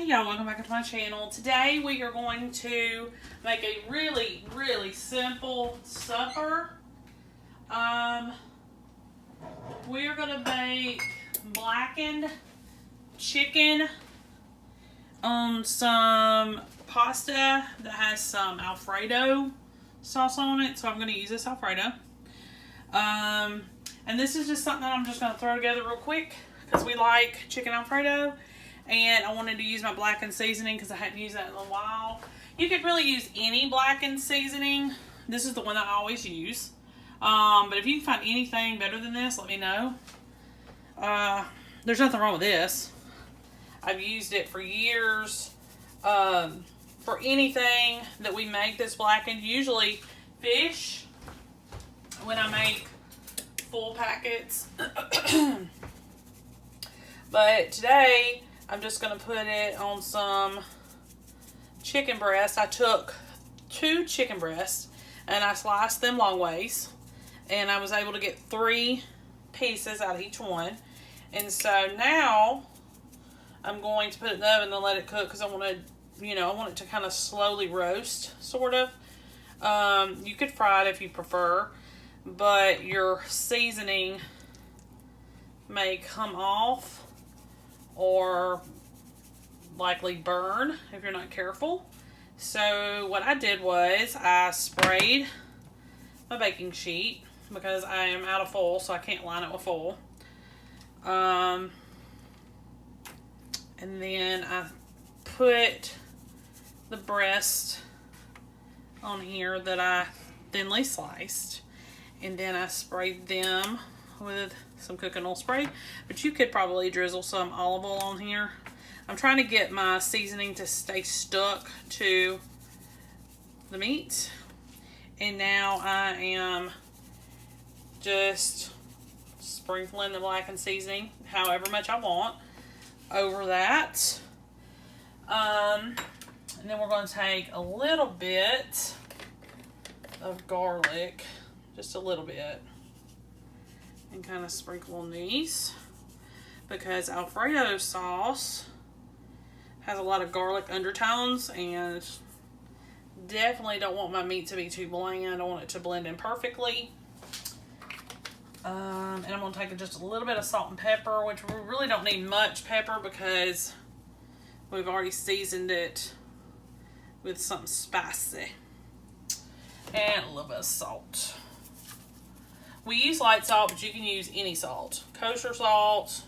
Hey y'all, welcome back to my channel. Today we are going to make a really simple supper. We are going to make blackened chicken on some pasta that has some Alfredo sauce on it. So I'm going to use this Alfredo. And this is just something that I'm just going to throw together real quick because we like chicken Alfredo. And I wanted to use my blackened seasoning because I hadn't used that in a while. You could really use any blackened seasoning. This is the one that I always use. But if you can find anything better than this, let me know. There's nothing wrong with this. I've used it for years. For anything that we make that's blackened, usually fish, when I make full packets. But today, I'm just going to put it on some chicken breast. I took 2 chicken breasts and I sliced them long ways. And I was able to get 3 pieces out of each one. And so now I'm going to put it in the oven and let it cook because I want to, I want it to kind of slowly roast, sort of. You could fry it if you prefer, but your seasoning may come off or likely burn if you're not careful. So what I did was I sprayed my baking sheet because I am out of foil, so I can't line it with foil. And then I put the breast on here that I thinly sliced, and then I sprayed them with some cooking oil spray, but you could probably drizzle some olive oil on here. I'm trying to get my seasoning to stay stuck to the meat, and now I am just sprinkling the blackened seasoning however much I want over that. And then we're going to take a little bit of garlic, just a little bit, and kind of sprinkle on these because Alfredo sauce has a lot of garlic undertones, and definitely don't want my meat to be too bland. I want it to blend in perfectly. And I'm going to take just a little bit of salt and pepper, which we really don't need much pepper because we've already seasoned it with something spicy. And a little bit of salt. We use light salt, but you can use any salt. Kosher salt,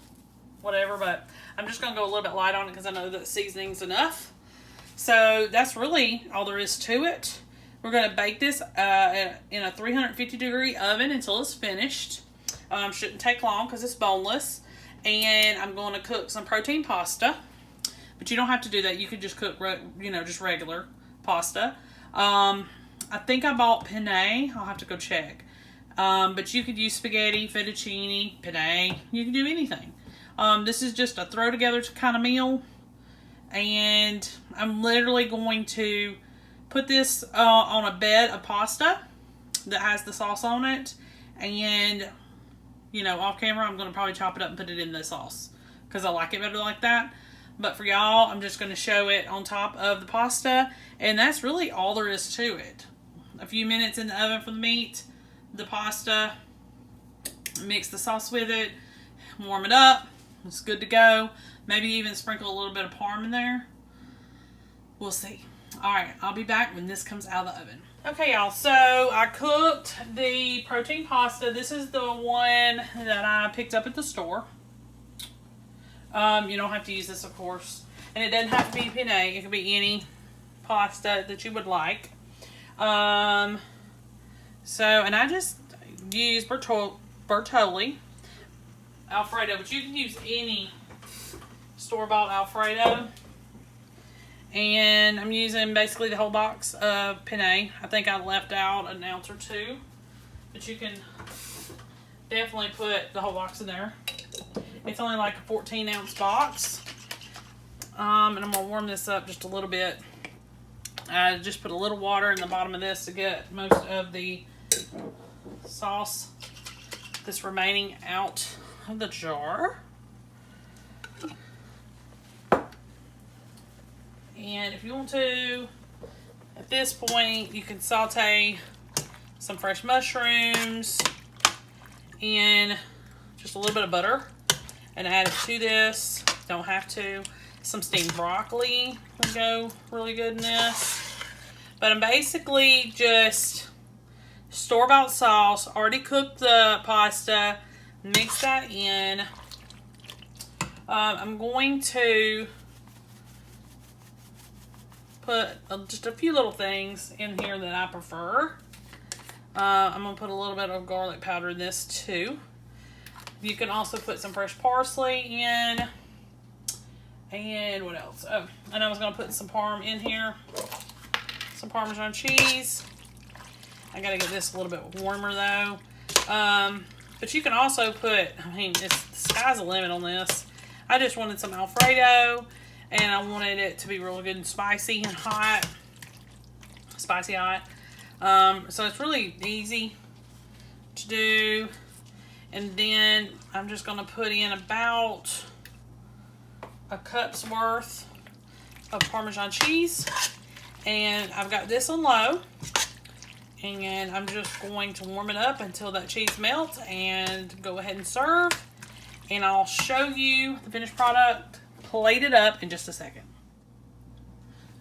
whatever, but I'm just going to go a little bit light on it because I know that the seasoning's enough. So that's really all there is to it. We're going to bake this in a 350-degree oven until it's finished. Shouldn't take long because it's boneless. And I'm going to cook some protein pasta. But you don't have to do that. You could just cook, just regular pasta. I think I bought penne. I'll have to go check. But you could use spaghetti, fettuccine, penne. You can do anything. This is just a throw together kind of meal. And I'm literally going to put this on a bed of pasta that has the sauce on it. And, off camera, I'm going to probably chop it up and put it in the sauce because I like it better like that. But for y'all, I'm just going to show it on top of the pasta. And that's really all there is to it. A few minutes in the oven for the meat, the pasta, mix the sauce with it, warm it up. It's good to go. Maybe even sprinkle a little bit of parm in there. We'll see. Alright, I'll be back when this comes out of the oven. Okay, y'all, so I cooked the protein pasta. This is the one that I picked up at the store. You don't have to use this, of course. And it doesn't have to be penne. It can be any pasta that you would like. And I just used Bertolli Alfredo, but you can use any store-bought Alfredo. And I'm using basically the whole box of penne. I think I left out an ounce or 2, but you can definitely put the whole box in there. It's only like a 14-ounce box. And I'm going to warm this up just a little bit. I just put a little water in the bottom of this to get most of the sauce that's remaining out of the jar. And if you want to, at this point, you can saute some fresh mushrooms and just a little bit of butter and add it to this. Don't have to. Some steamed broccoli will go really good in this. But I'm basically just store-bought sauce, already cooked the pasta, mix that in. I'm going to put just a few little things in here that I prefer. I'm going to put a little bit of garlic powder in this too. You can also put some fresh parsley in. And what else? Oh, and I was going to put some parm in here. Some Parmesan cheese. I got to get this a little bit warmer though. But you can also put, I mean, the sky's the limit on this. I just wanted some Alfredo. And I wanted it to be really good and spicy and hot. Spicy hot. So it's really easy to do. And then I'm just going to put in about a cup's worth of Parmesan cheese. And I've got this on low. And I'm just going to warm it up until that cheese melts and go ahead and serve. And I'll show you the finished product plated up in just a second.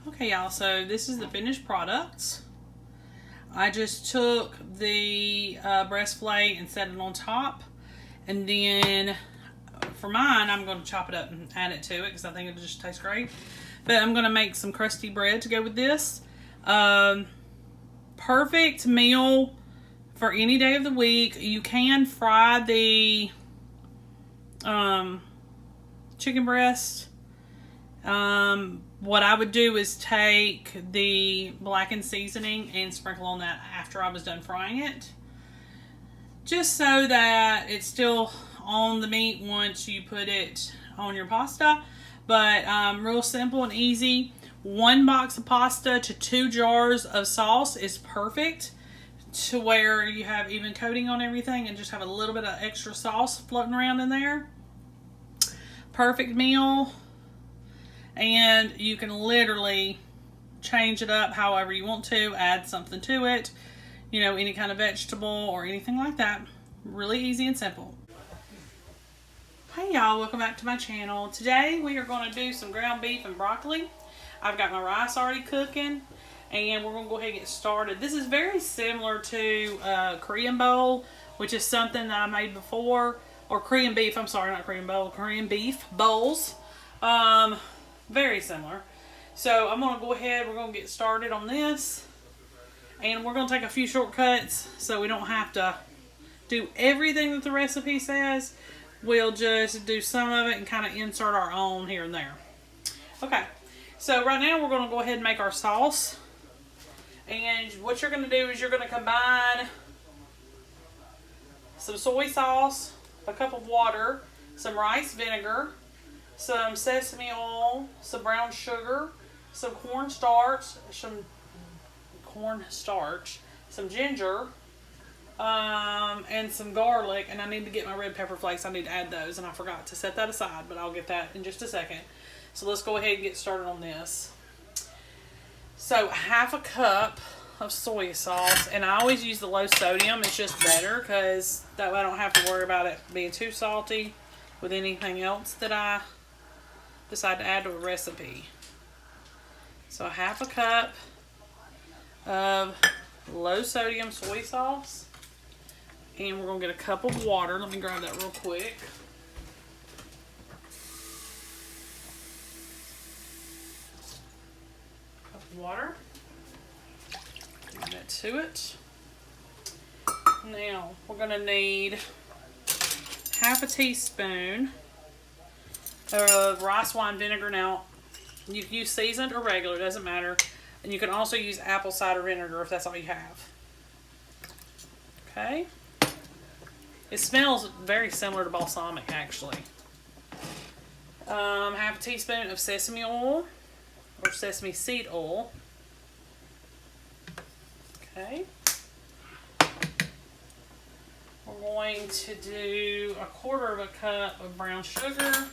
Okay, y'all, so this is the finished products. I just took the breast fillet and set it on top, and then for mine I'm going to chop it up and add it to it because I think it just tastes great. But I'm going to make some crusty bread to go with this. Perfect meal for any day of the week. You can fry the chicken breast. What I would do is take the blackened seasoning and sprinkle on that after I was done frying it, just so that it's still on the meat once you put it on your pasta. But real simple and easy. 1 box of pasta to 2 jars of sauce is perfect, to where you have even coating on everything and just have a little bit of extra sauce floating around in there. Perfect meal. And you can literally change it up however you want to, add something to it, you know, any kind of vegetable or anything like that. Really easy and simple. Hey y'all, welcome back to my channel. Today we are going to do some ground beef and broccoli. I've got my rice already cooking, and we're going to go ahead and get started. This is very similar to Korean bowl, which is something that I made before, or Korean beef, I'm sorry, not Korean bowl, Korean beef bowls. Very similar. So I'm going to go ahead, we're going to get started on this, and we're going to take a few shortcuts so we don't have to do everything that the recipe says. We'll just do some of it and kind of insert our own here and there. Okay, so right now we're going to go ahead and make our sauce. And what you're going to do is you're going to combine some soy sauce, a cup of water, some rice vinegar, some sesame oil, some brown sugar, some cornstarch, some ginger, and some garlic. And I need to get my red pepper flakes. I need to add those, and I forgot to set that aside, but I'll get that in just a second. So let's go ahead and get started on this. So 1/2 cup of soy sauce, and I always use the low sodium. It's just better because that way I don't have to worry about it being too salty with anything else that I decide to add to a recipe. So 1/2 cup of low sodium soy sauce, and we're going to get a cup of water. Let me grab that real quick. Cup of water. Add that to it. Now we're going to need 1/2 teaspoon of rice wine vinegar. Now you can use seasoned or regular, doesn't matter. And you can also use apple cider vinegar if that's all you have. Okay. It smells very similar to balsamic, actually. 1/2 teaspoon of sesame oil or sesame seed oil. Okay. We're going to do 1/4 cup of brown sugar.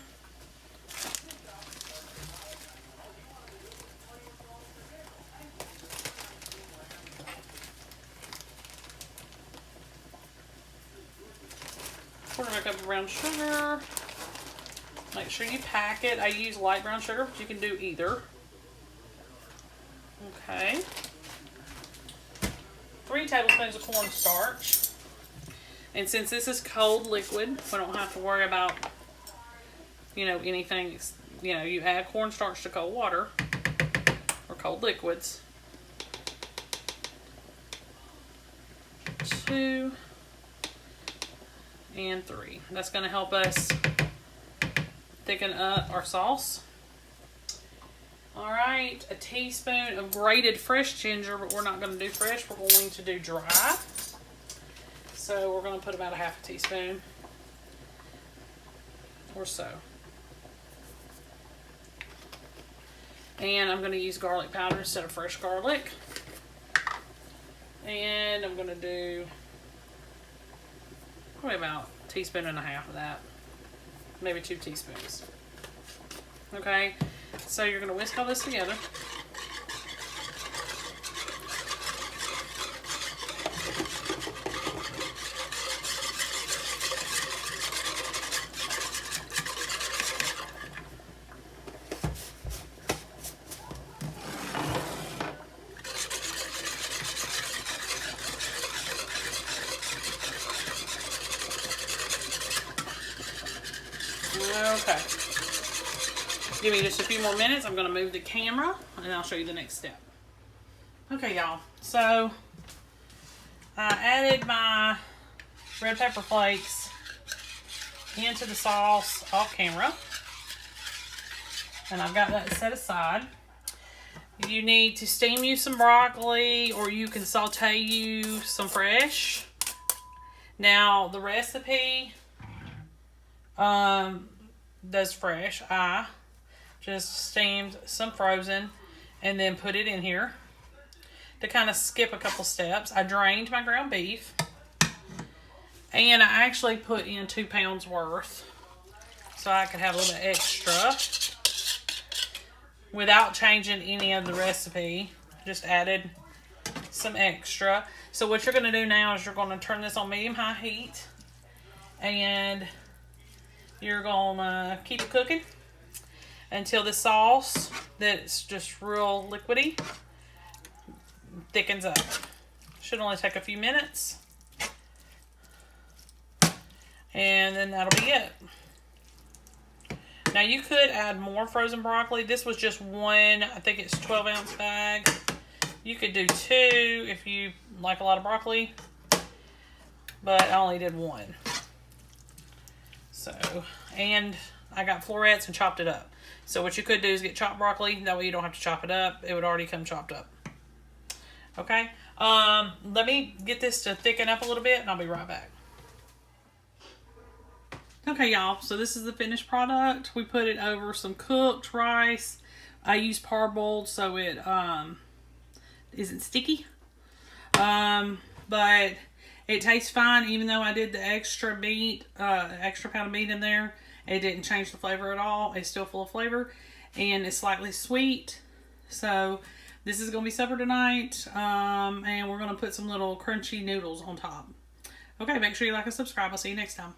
quarter of a cup of brown sugar. Make sure you pack it. I use light brown sugar, but you can do either. Okay. 3 tablespoons of cornstarch. And since this is cold liquid, we don't have to worry about, you know, anything. You know, you add cornstarch to cold water or cold liquids. 2 and 3. That's going to help us thicken up our sauce. Alright, a teaspoon of grated fresh ginger, but we're not going to do fresh, we're going to do dry. So we're going to put about a half a teaspoon or so. And I'm going to use garlic powder instead of fresh garlic. And I'm going to do probably about a teaspoon and a half of that. Maybe 2 teaspoons. Okay, so you're going to whisk all this together. Okay. Give me just a few more minutes. I'm going to move the camera and I'll show you the next step. Okay, y'all. So, I added my red pepper flakes into the sauce off camera. And I've got that set aside. You need to steam you some broccoli, or you can saute you some fresh. Now, the recipe does fresh. I just steamed some frozen and then put it in here to kind of skip a couple steps. I drained my ground beef and I actually put in 2 pounds worth so I could have a little bit extra without changing any of the recipe. Just added some extra. So what you're going to do now is you're going to turn this on medium-high heat and you're going to keep it cooking until the sauce that's just real liquidy thickens up. Should only take a few minutes. And then that'll be it. Now you could add more frozen broccoli. This was just one, I think it's 12-ounce bag. You could do 2 if you like a lot of broccoli. But I only did 1. So, and I got florets and chopped it up. So what you could do is get chopped broccoli. That way you don't have to chop it up. It would already come chopped up. Okay. Let me get this to thicken up a little bit and I'll be right back. Okay, y'all. So this is the finished product. We put it over some cooked rice. I use parboiled so it isn't sticky. But it tastes fine, even though I did the extra meat, extra pound of meat in there. It didn't change the flavor at all. It's still full of flavor, and it's slightly sweet. So this is going to be supper tonight, and we're going to put some little crunchy noodles on top. Okay, make sure you like and subscribe. I'll see you next time.